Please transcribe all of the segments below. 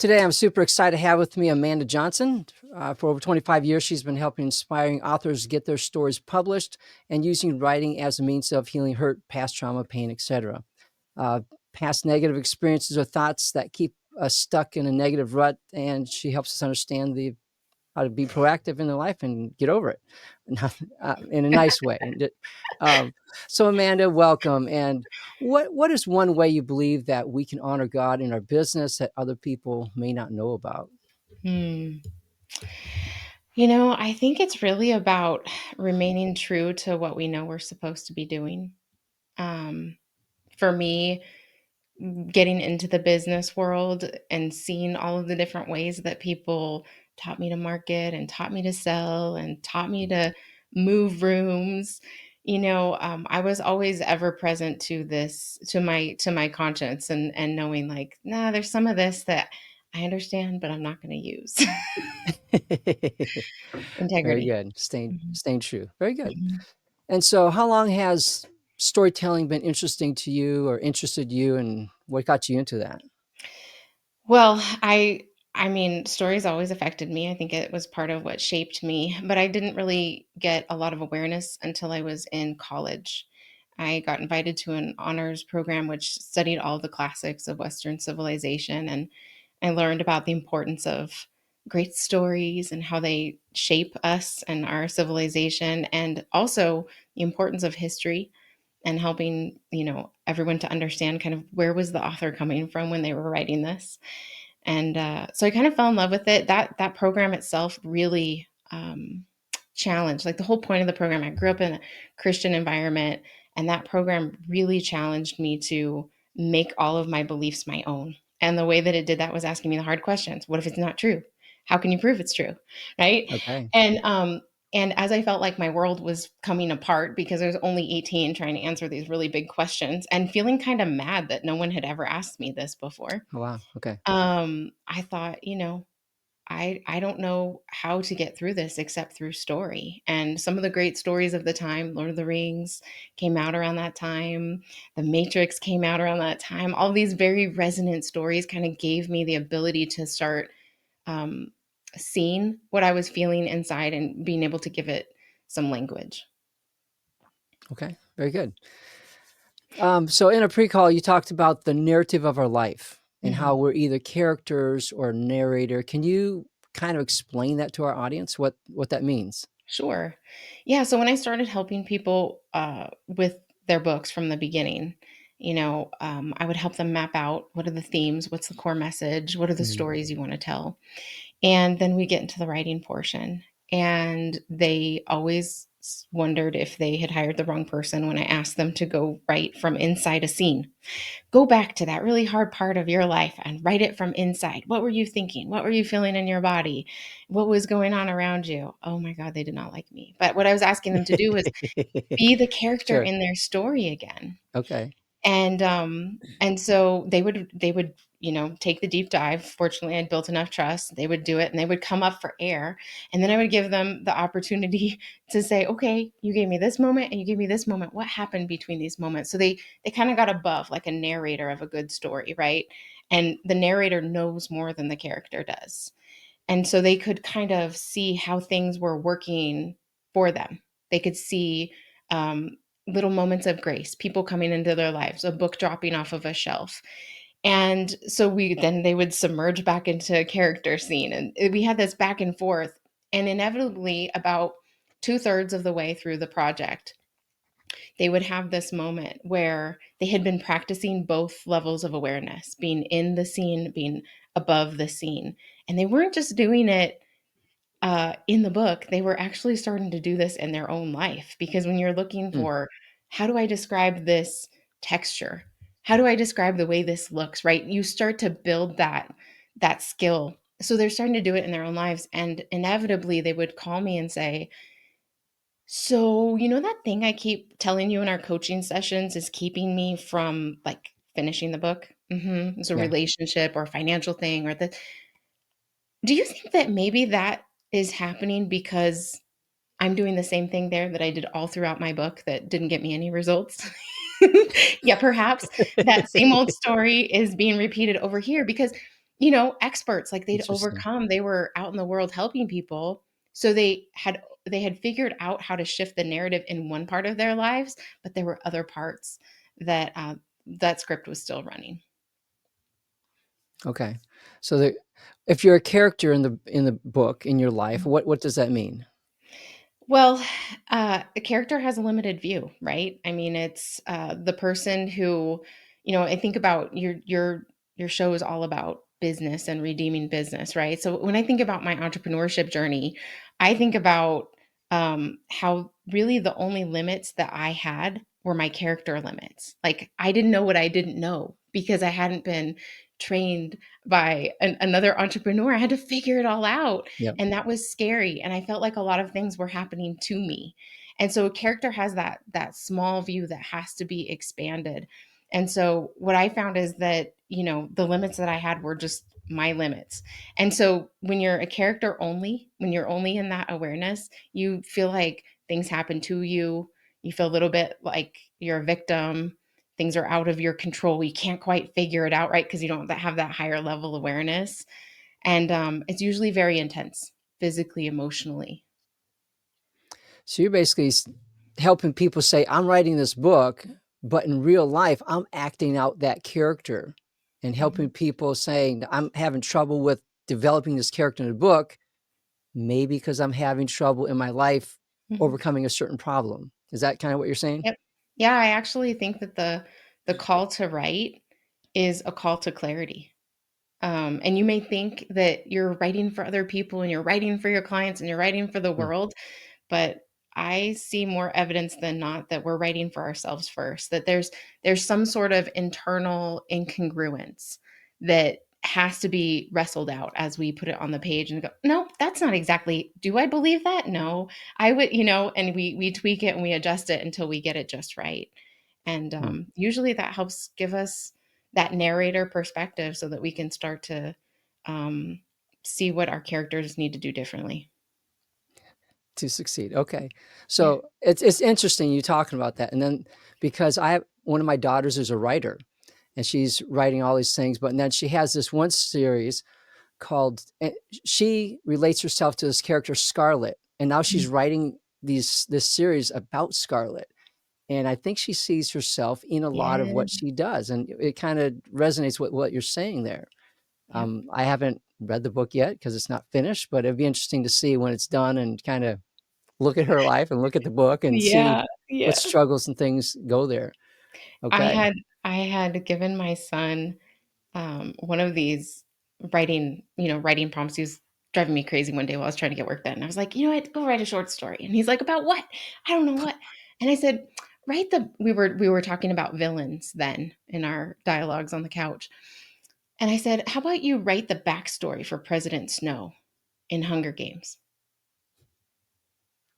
Today I'm super excited to have with me Amanda Johnson. For over 25 years, she's been helping inspiring authors get their stories published and using writing as a means of healing hurt, past trauma, pain, etc. Uh, Past negative experiences or thoughts that keep us stuck in a negative rut, and she helps us understand how to be proactive in their life and get over it in a nice way. Um, so, Amanda, welcome. And what is one way you believe that we can honor God in our business that other people may not know about? Hmm. I think it's really about remaining true to what we know we're supposed to be doing. Um, for me, getting into the business world and seeing all of the different ways that people taught me to market and taught me to sell and taught me to move rooms. I was always ever present to this, to my conscience, and knowing like, nah, there's some of this that I understand, but I'm not going to use. Very Integrity. good. Staying Mhm. staying true. Very good. Mhm. And so, how long has storytelling been interesting to you, or interested you, and what got you into that? Well, I mean, stories always affected me. I think it was part of what shaped me, but I didn't really get a lot of awareness until I was in college. I got invited to an honors program which studied all the classics of Western civilization, and I learned about the importance of great stories and how they shape us and our civilization, and also the importance of history and helping, everyone to understand kind of where was the author coming from when they were writing this. And so I kind of fell in love with it. That program itself really challenged, like the whole point of the program. I grew up in a Christian environment, and that program really challenged me to make all of my beliefs my own. And the way that it did that was asking me the hard questions. What if it's not true? How can you prove it's true? Right. Okay. And and as I felt like my world was coming apart because I was only 18 trying to answer these really big questions and feeling kind of mad that no one had ever asked me this before, Oh, wow. Okay. I thought, I don't know how to get through this except through story. And some of the great stories of the time, Lord of the Rings came out around that time, The Matrix came out around that time. All these very resonant stories kind of gave me the ability to start um, seeing what I was feeling inside and being able to give it some language. Okay. Very good. So in a pre-call, you talked about the narrative of our life and how Mhm. we're either characters or narrator. Can you kind of explain that to our audience? What that means? Sure. Yeah. So when I started helping people with their books from the beginning, I would help them map out what are the themes, what's the core message, what are the Mhm. stories you want to tell. And then we get into the writing portion. And they always wondered if they had hired the wrong person when I asked them to go write from inside a scene. Go back to that really hard part of your life and write it from inside. What were you thinking? What were you feeling in your body? What was going on around you? Oh my God, they did not like me. But what I was asking them to do was be the character Sure. in their story again. Okay. And so they would, take the deep dive. Fortunately, I'd built enough trust. They would do it and they would come up for air. And then I would give them the opportunity to say, okay, you gave me this moment and you gave me this moment. What happened between these moments? So they kind of got above like a narrator of a good story, right? And the narrator knows more than the character does. And so they could kind of see how things were working for them. They could see um, little moments of grace, people coming into their lives, a book dropping off of a shelf. And so they would submerge back into a character scene. And we had this back and forth. And inevitably, about two-thirds of the way through the project, they would have this moment where they had been practicing both levels of awareness, being in the scene, being above the scene. And they weren't just doing it in the book, they were actually starting to do this in their own life, because when you're looking Mm, for, how do I describe this texture? How do I describe the way this looks, right? You start to build that skill. So they're starting to do it in their own lives, and inevitably they would call me and say, "So, that thing I keep telling you in our coaching sessions is keeping me from like finishing the book? It's a yeah. relationship or a financial thing or the do you think that maybe that is happening because I'm doing the same thing there that I did all throughout my book that didn't get me any results?" Yeah, perhaps that same old story is being repeated over here because experts, like they'd Interesting. overcome, they were out in the world helping people. So they had figured out how to shift the narrative in one part of their lives, but there were other parts that that script was still running. Okay. So if you're a character in the book in your life, what does that mean? Well, a character has a limited view, right? I mean, it's the person who, I think about your show is all about business and redeeming business, right? So when I think about my entrepreneurship journey, I think about how really the only limits that I had were my character limits. Like I didn't know what I didn't know because I hadn't been trained by another entrepreneur. I had to figure it all out, Yep. and that was scary, and I felt like a lot of things were happening to me. And so a character has that small view that has to be expanded. And so what I found is that, the limits that I had were just my limits. And so when you're a character only, when you're only in that awareness, you feel like things happen to you. You feel a little bit like you're a victim. Things are out of your control. You can't quite figure it out, right? Because you don't have that higher level awareness. And it's usually very intense, physically, emotionally. So you're basically helping people say, I'm writing this book, but in real life, I'm acting out that character and Mhm, helping people saying, I'm having trouble with developing this character in the book, maybe because I'm having trouble in my life mhm. overcoming a certain problem. Is that kind of what you're saying? Yep. Yeah, I actually think that the call to write is a call to clarity. And you may think that you're writing for other people and you're writing for your clients and you're writing for the Hmm. world, but I see more evidence than not that we're writing for ourselves first, that there's some sort of internal incongruence that has to be wrestled out as we put it on the page and go, no, that's not exactly, do I believe that? No, I would, and we tweak it and we adjust it until we get it just right. And Hmm. usually that helps give us that narrator perspective so that we can start to um, see what our characters need to do differently. To succeed. Okay. Yeah. So it's interesting you talking about that. And then because I have one of my daughters is a writer and she's writing all these things, but then she has this one series called she relates herself to this character Scarlet. And now she's Mhm. writing this series about Scarlet. And I think she sees herself in a lot of Yeah. what she does. And it kind of resonates with what you're saying there. Yep. I haven't read the book yet because it's not finished, but it'd be interesting to see when it's done and kind of look at her life and look at the book and see Yeah, what yeah. struggles and things go there. I Okay. had I had given my son, one of these writing prompts. He was driving me crazy one day while I was trying to get work done. I was like, "You know what? Go write a short story." And he's like, "About what?" "I don't know what." And I said, "Write the" we were talking about villains then in our dialogues on the couch. And I said, "How about you write the backstory for President Snow in Hunger Games?"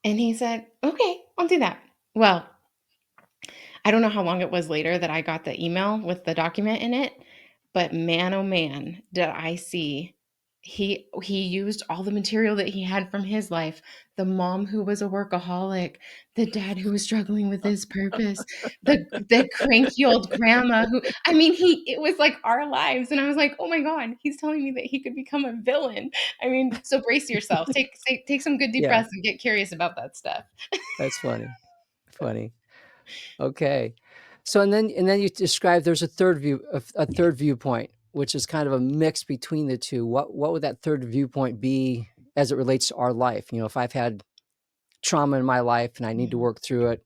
And he said, "Okay, I'll do that." Well, I don't know how long it was later that I got the email with the document in it, but man, oh man, did I see he used all the material that he had from his life. The mom who was a workaholic, the dad who was struggling with his purpose, the cranky old grandma who, I mean, he it was like our lives. And I was like, oh my God, he's telling me that he could become a villain. I mean, so brace yourself. Take some good deep Yeah, breaths and get curious about that stuff. that's funny. Funny. Okay. So and then you described there's a third a third viewpoint, which is kind of a mix between the two. What would that third viewpoint be as it relates to our life? If I've had trauma in my life and I need to Mhm. work through it,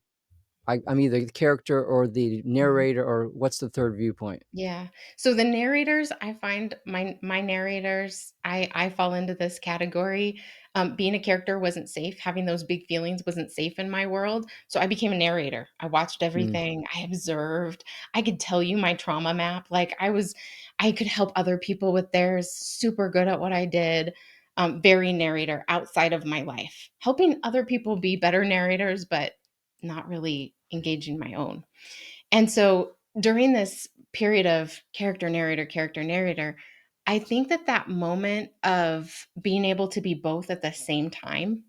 I'm either the character or the Mhm. narrator, or what's the third viewpoint? Yeah. So the narrators, I find my narrators, I fall into this category. Being a character wasn't safe. Having those big feelings wasn't safe in my world. So I became a narrator. I watched Mm, everything. I observed. I could tell you my trauma map. Like I could help other people with theirs. Super good at what I did. Very narrator outside of my life, helping other people be better narrators, but not really engaging my own. And so during this period of character narrator, I think that that moment of being able to be both at the same time,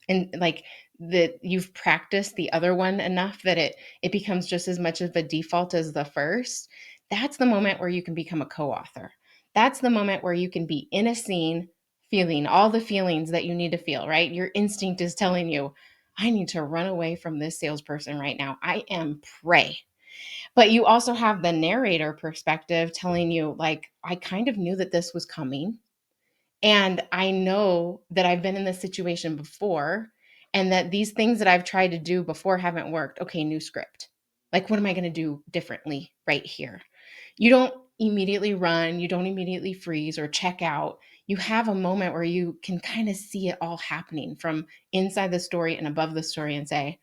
and like that you've practiced the other one enough that it becomes just as much of a default as the first, that's the moment where you can become a co-author. That's the moment where you can be in a scene, feeling all the feelings that you need to feel, right? Your instinct is telling you, I need to run away from this salesperson right now. I am prey. But you also have the narrator perspective telling you, like, I kind of knew that this was coming. And I know that I've been in this situation before and that these things that I've tried to do before haven't worked. Okay, new script. Like, what am I going to do differently right here? You don't immediately run, you don't immediately freeze or check out. You have a moment where you can kind of see it all happening from inside the story and above the story and say,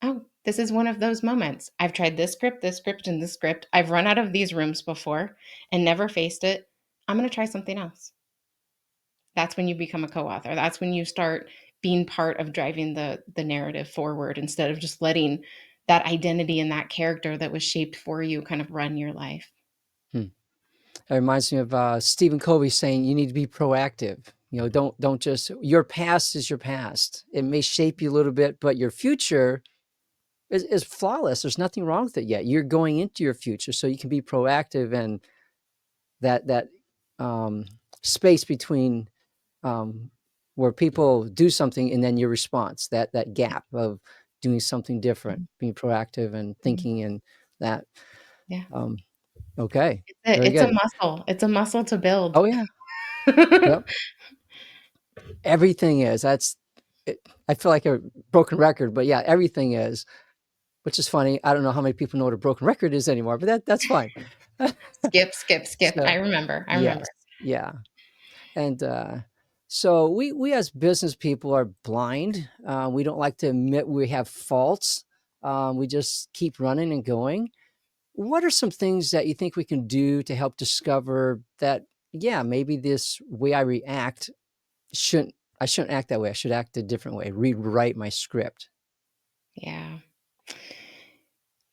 oh, this is one of those moments. I've tried this script, and this script. I've run out of these rooms before and never faced it. I'm going to try something else. That's when you become a co-author. That's when you start being part of driving the narrative forward instead of just letting that identity and that character that was shaped for you kind of run your life. Hmm. It reminds me of Stephen Covey saying, "You need to be proactive. You know, don't just your past is your past. It may shape you a little bit, but your future is flawless. There's nothing wrong with it yet. You're going into your future, so you can be proactive, and that um, space between um, where people do something and then your response, that gap of doing something different, Mhm. being proactive and Mhm. thinking, and that. Yeah. Um, okay, very It's a good. muscle. It's a muscle to build. Oh yeah, yep. Everything is. That's. It, I feel like a broken record, but yeah, everything is. Which is funny. I don't know how many people know what a broken record is anymore, but that's fine. Skip, skip, skip. So I remember. I yes, remember. yeah. And so we as business people are blind. We don't like to admit we have faults. We just keep running and going. What are some things that you think we can do to help discover that, yeah, maybe this way I react shouldn't, I shouldn't act that way. I should act a different way, rewrite my script. Yeah.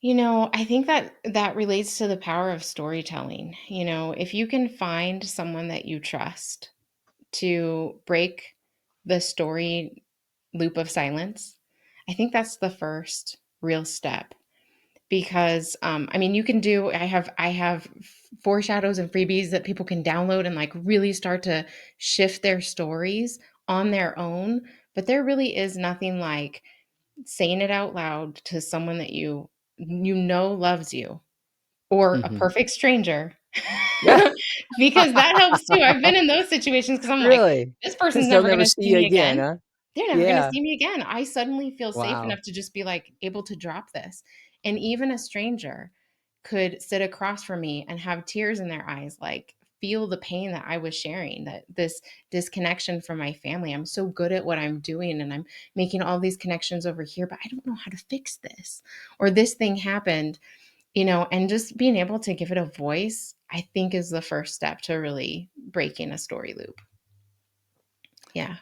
I think that that relates to the power of storytelling. If you can find someone that you trust to break the story loop of silence, I think that's the first real step. Because I mean, you can do. I have foreshadows and freebies that people can download and like really start to shift their stories on their own. But there really is nothing like saying it out loud to someone that you know loves you, or a Hmm. perfect stranger. Yeah. Because that helps too. I've been in those situations because I'm like, Really? this Because person's they'll never never gonna see see you me again, again. huh? They're never gonna Yeah. see me again. I suddenly feel safe Wow. enough to just be like able to drop this. And even a stranger could sit across from me and have tears in their eyes, like feel the pain that I was sharing, that this disconnection from my family. I'm so good at what I'm doing and I'm making all these connections over here, but I don't know how to fix this. Or this thing happened, and just being able to give it a voice, I think is the first step to really breaking a story loop. Yeah.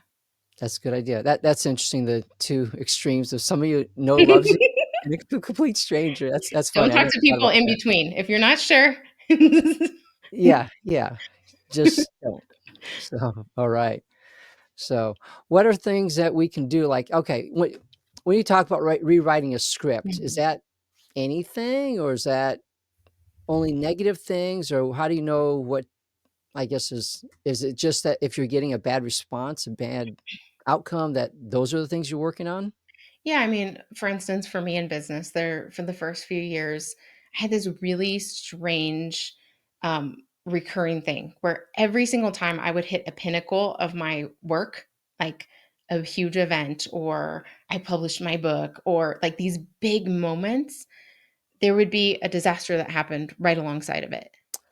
That's a good idea. That's interesting, the 2 extremes of somebody you know loves you and a complete stranger. That's Don't funny. I talk never to thought people about in that. between. If you're not sure. Yeah, yeah. Just don't. So, alright. So, what are things that we can do? Like, okay, when you talk about rewriting a script, is Mhm. that anything, or is that only negative things, or how do you know what, I guess, is it just that if you're getting a bad response, a bad outcome, that those are the things you're working on? Yeah, I mean, for instance, for me in business, there for the first few years, I had this really strange recurring thing where every single time I would hit a pinnacle of my work, like a huge event, or I published my book, or like these big moments, there would be a disaster that happened right alongside of it.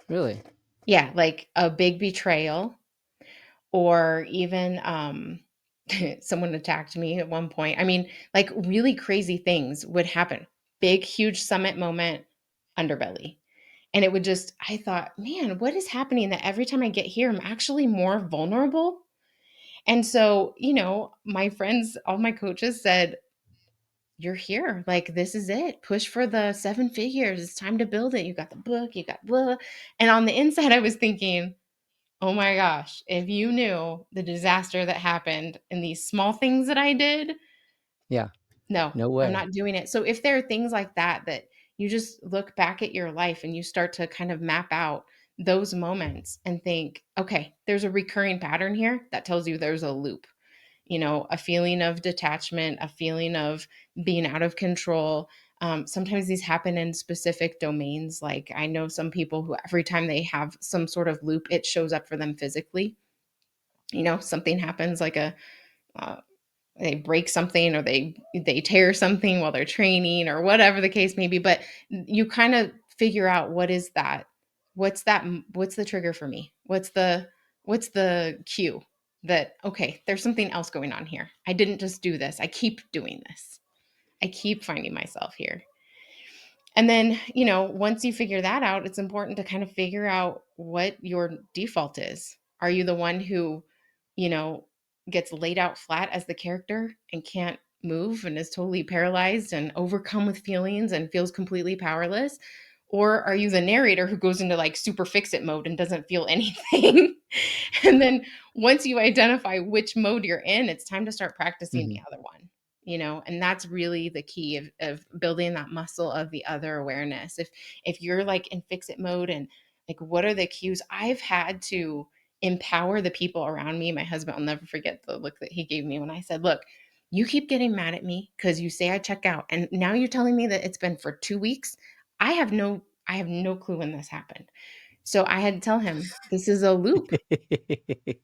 Really? Yeah, like a big betrayal, or even someone attacked me at one point. I mean, like really crazy things would happen. Big, huge summit moment, underbelly. And it would just, I thought, man, what is happening that every time I get here, I'm actually more vulnerable? And so, my friends, all my coaches said, you're here. Like, this is it. Push for the 7 figures. It's time to build it. You got the book, you got blah. And on the inside, I was thinking, oh my gosh, if you knew the disaster that happened in these small things that I did, Yeah. no, No I'm way. not doing it. So if there are things like that that you just look back at your life and you start to kind of map out those moments and think, okay, there's a recurring pattern here that tells you there's a loop. A feeling of detachment, a feeling of being out of control. Sometimes these happen in specific domains. Like I know some people who every time they have some sort of loop, it shows up for them physically. Something happens like uh, they break something or they tear something while they're training or whatever the case may be. But you kind of figure out what is that, what's the trigger for me, what's the cue that, okay, there's something else going on here. I didn't just do this, I keep doing this, I keep finding myself here. And then, once you figure that out, it's important to kind of figure out what your default is. Are you the one who, you know, gets laid out flat as the character and can't move and is totally paralyzed and overcome with feelings and feels completely powerless? Or are you the narrator who goes into like super fix it mode and doesn't feel anything? And then once you identify which mode you're in, it's time to start practicing the Mhm. other one. And that's really the key of building that muscle of the other awareness. If you're like in fix it mode and like, what are the cues? I've had to empower the people around me. My husband will never forget the look that he gave me when I said, look, you keep getting mad at me because you say I check out. And now you're telling me that it's been for 2 weeks. I have no clue when this happened. So I had to tell him this is a loop.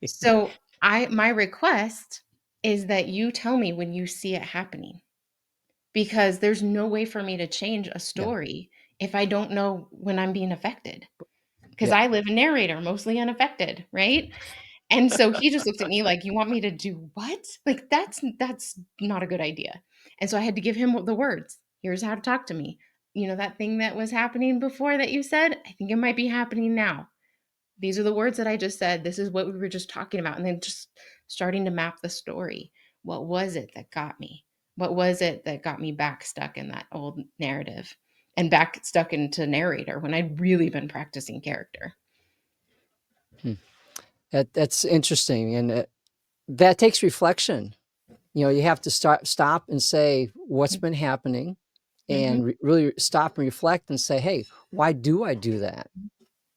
So my request is that you tell me when you see it happening, because there's no way for me to change a Yeah. story if I don't know when I'm being affected. Because Yeah. I live a narrator, mostly unaffected, right? And so he just looked at me like, "You want me to do what?" Like, that's not a good idea. And so I had to give him the words. "Here's how to talk to me. That thing that was happening before that you said, I think it might be happening now. These are the words that I just said. This is what we were just talking about." And then just starting to map the story. What was it that got me? What was it that got me back stuck in that old narrative and back stuck into narrator when I'd really been practicing character? Hmm. That's interesting, and that takes reflection. You have to stop and say what's been happening, Mm-hmm. and really stop and reflect and say, "Hey, why do I do that?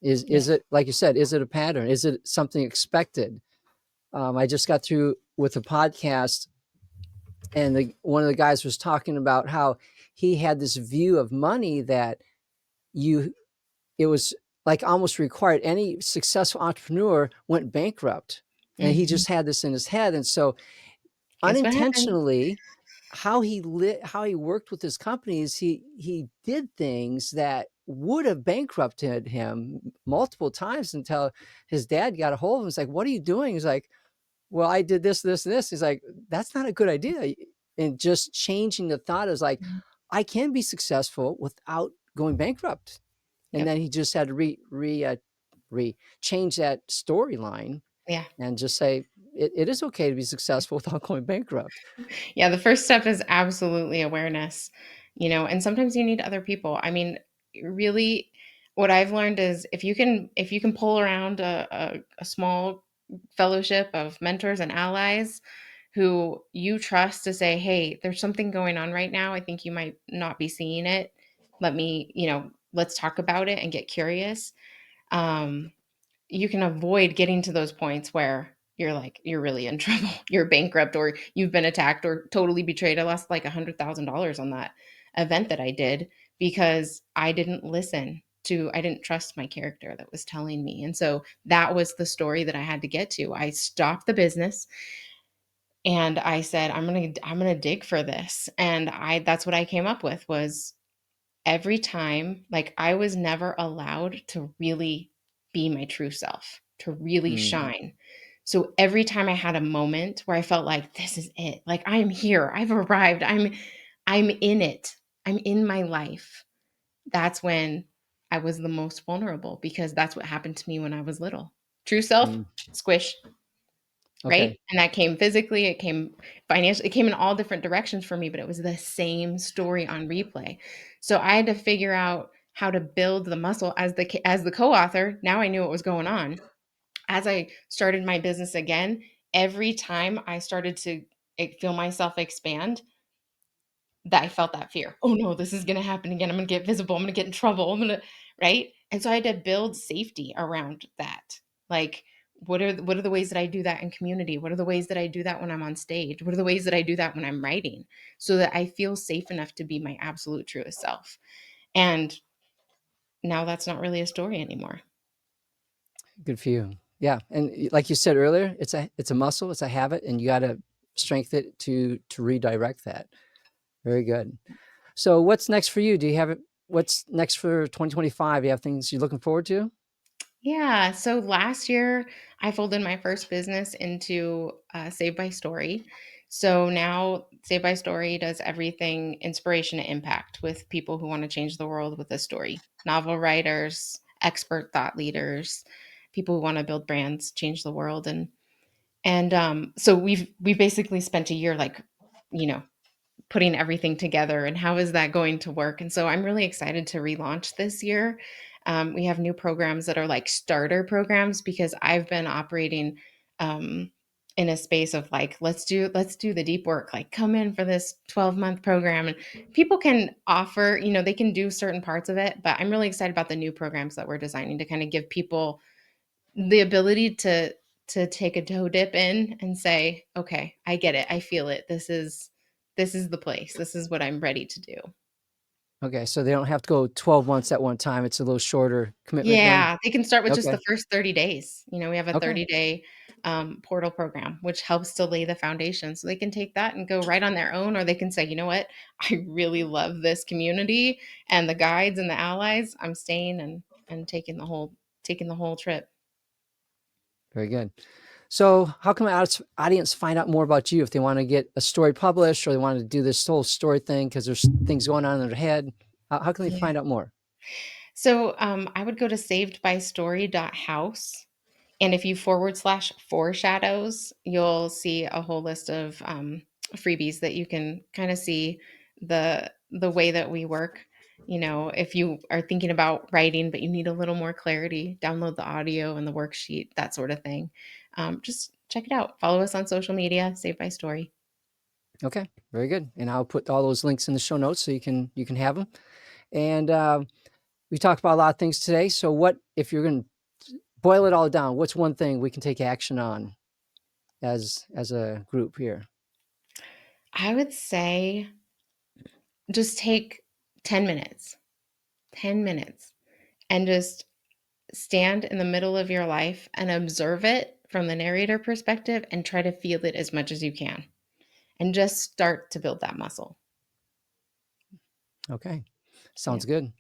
Yeah. Is it like you said? Is it a pattern? Is it something expected?" I just got through with a podcast, and one of the guys was talking about how he had this view of money that you it was like almost required any successful entrepreneur went bankrupt, and he Mm-hmm. just had this in his head. And so Guess what happened? unintentionally, how he worked with his companies, he did things that would have bankrupted him multiple times until his dad got a hold of him. He's like, "What are you doing?" He's like, "Well, I did this, this, and this." He's like, "That's not a good idea." And just changing the thought is like, Mhm. I can be successful without going bankrupt. And Yep. then he just had to change that storyline Yeah. and just say it is okay to be successful without going bankrupt. Yeah, the first step is absolutely awareness, and sometimes you need other people. I mean, really, what I've learned is if you can pull around a small fellowship of mentors and allies who you trust to say, hey, there's something going on right now. I think you might not be seeing it. Let's talk about it and get curious. Um, you can avoid getting to those points where you're like you're really in trouble, you're bankrupt, or you've been attacked or totally betrayed. I lost like $100,000 on that event that I did because I didn't trust my character that was telling me. And so that was the story that I had to get to. I stopped the business and I said, I'm gonna dig for this. And that's what I came up with was every time, like, I was never allowed to really be my true self, to really Mm, shine. So every time I had a moment where I felt like this is it, like I am here, I've arrived, I'm in it. I'm in my life. That's when I was the most vulnerable because that's what happened to me when I was little. True self, mm, squish, okay. right? And that came physically, it came financially, it came in all different directions for me, but it was the same story on replay. So I had to figure out how to build the muscle as the co-author. Now I knew what was going on. As I started my business again, every time I started to feel myself expand, that I felt that fear. Oh no, this is going to happen again. I'm going to get visible. I'm going to get in trouble. Right? And so I had to build safety around that. Like, what are the ways that I do that in community? What are the ways that I do that when I'm on stage? What are the ways that I do that when I'm writing, so that I feel safe enough to be my absolute truest self? And now that's not really a story anymore. Good for you. Yeah, and like you said earlier, it's a muscle, it's a habit, and you got to strengthen it to redirect that. Very good. So, what's next for you? Do you have it? What's next for 2025? Do you have things you're looking forward to? Yeah. So last year, I folded my first business into Save by Story. So now Save by Story does everything inspiration to impact, with people who want to change the world with a story: novel writers, expert thought leaders, people who want to build brands, change the world. So we've basically spent a year, like, you know, putting everything together, and how is that going to work. And so I'm really excited to relaunch this year. We have new programs that are like starter programs, because I've been operating um, in a space of like, let's do the deep work, like come in for this 12-month program, and people can offer, they can do certain parts of it, but I'm really excited about the new programs that we're designing to kind of give people the ability to take a toe dip in and say, okay, I get it, I feel it, this is the place, this is what I'm ready to do. Okay, so they don't have to go 12 months at one time. It's a little shorter commitment then. Yeah, they can start with just Okay. the first 30 days. We have a Okay. 30-day portal program, which helps to lay the foundation. So they can take that and go right on their own, or they can say, you know what, I really love this community and the guides and the allies. I'm staying and taking the whole trip. Very good. So, how can my audience find out more about you if they want to get a story published or they want to do this whole story thing because there's things going on in their head? How can they Yeah. find out more? So I would go to savedbystory.house. And if you /foreshadows, you'll see a whole list of freebies that you can kind of see the way that we work. If you are thinking about writing, but you need a little more clarity, download the audio and the worksheet, that sort of thing. Just check it out. Follow us on social media, Save by Story. Okay, very good. And I'll put all those links in the show notes so you can have them. And we talked about a lot of things today. So, what if you're going to boil it all down? What's one thing we can take action on as a group here? I would say just take 10 minutes, 10 minutes, and just stand in the middle of your life and observe it from the narrator perspective, and try to feel it as much as you can, and just start to build that muscle. Okay, Yeah. sounds good.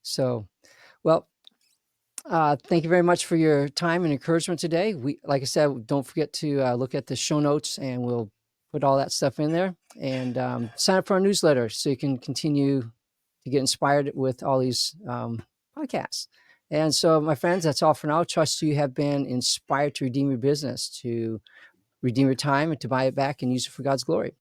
So, well, thank you very much for your time and encouragement today. Like I said, don't forget to look at the show notes, and we'll put all that stuff in there. And sign up for our newsletter so you can continue to get inspired with all these podcasts. And so, my friends, that's all for now. Trust you have been inspired to redeem your business, to redeem your time, and to buy it back and use it for God's glory.